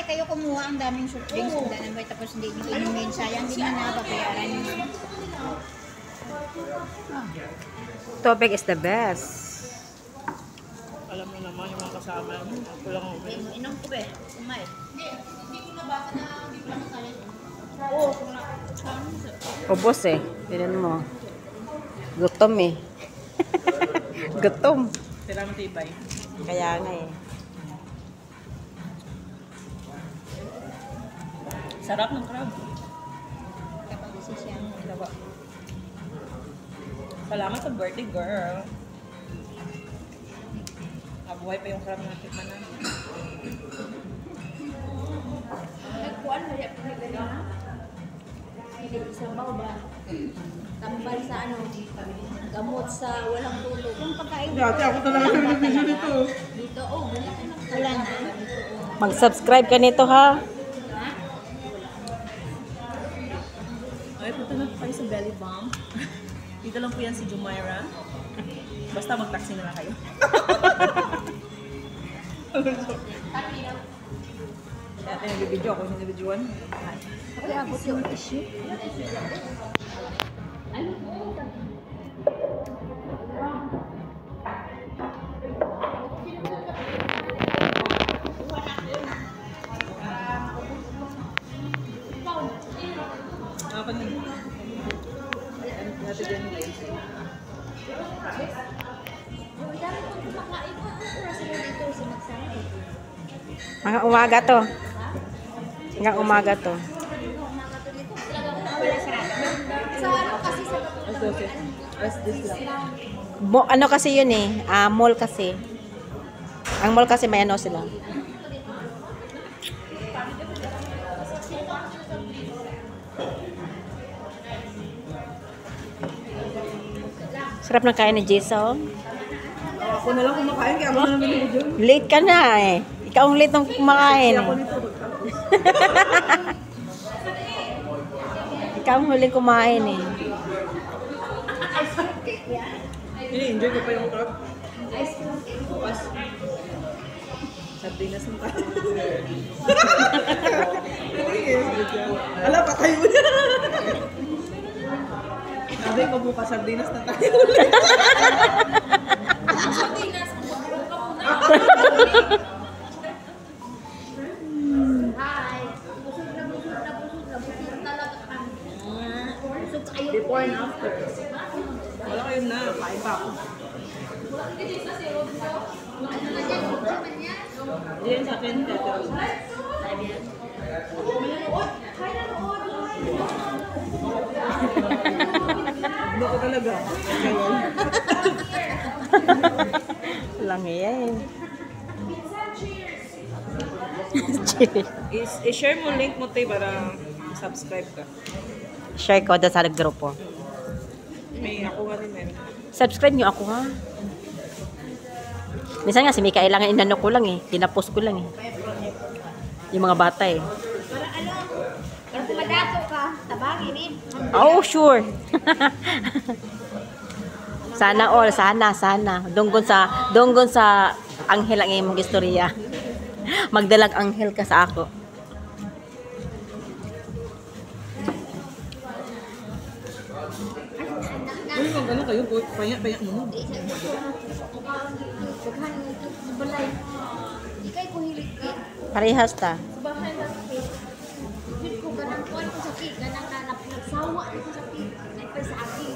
kayo kumuha ang daming soft drinks, ang daming tapos hindi nyo inumin. Sayang din na napapayaran nyo. Tubig is the best. Alam mo naman yung mga kasama mo. Ako lang ang uminom. Inom ko ba? Umay. Hindi ko nabasa na hindi ko lang masaya. Oo. Ubos eh. Tignan mo. Gutom eh. Gutom. Sila matibay. Kaya nga eh. Sarap ng crab. Kapag isa siyang lawa. Salamat sa birthday, girl. Nabuhay pa yung crab na tikman namin. Nagkuhan mo yan. Hindi isabaw ba? Tambal sa ano? Gamot sa walang tulog. Yung pagkain Dati ako talaga nag-video dito. Dito, oh, ganito lang. wala na. Mag-subscribe ka nito ha. Ay, punta na kayo sa Belly Bomb. Dito lang po yan si Jumaira. Basta mag-taxi na lang kayo. Dati nag-video ako, nag-videoan. Ako abot yung tissue. Apa nih? Dati din guys. Yung dami kong kumakain ko. Oras mo dito sa magsama. Hanggang umaga to. Hanggang umaga to. Sa ano kasi sa As this lang. Ano kasi yun eh. Mall kasi. Ang mall kasi may ano sila. Sarap ng kain ni Jason. Ako na lang kumakain kaya ako na lang video. Late ka na eh. Ikaw ang late ng kumakain. Ako nito. Ikaw ang huling kumain eh. Ini-enjoy ko pa yung crab. Bukas. Sardinas mo ka. Ala, patay mo na. Sabi ko bukas sardinas na tayo. Sardinas, buka mo na. Hi. Busog na talaga kami. Busog kayo. Before and after. Wala kayo na. Kain pa ako. Diyan sa akin, Tetel. Ano ko talaga? Ngayon. Lang yan. I-share mo link mo tayo para subscribe ka. Share ko doon sa grupo. May ako nga rin meron. Subscribe nyo ako ha. Minsan nga si Mika kailangan inano ko lang eh. Pinapost ko lang eh. Yung mga bata eh. Para ano? Para pumadato ka. Tabangin eh. Oh, sure. Sana all, sana. Dunggon sa anghel ang imong istorya. Magdalag anghel ka sa ako. Uy, kung gano'n kayo, payak mo mo. Paghan mo ito sa balay. Ikay ko hilig eh. Parehas ta. Bahay na sakit. Hindi ko ganang kuwan ko sakit. Ganang nagsawa ko sakit. Nagpay sa akin.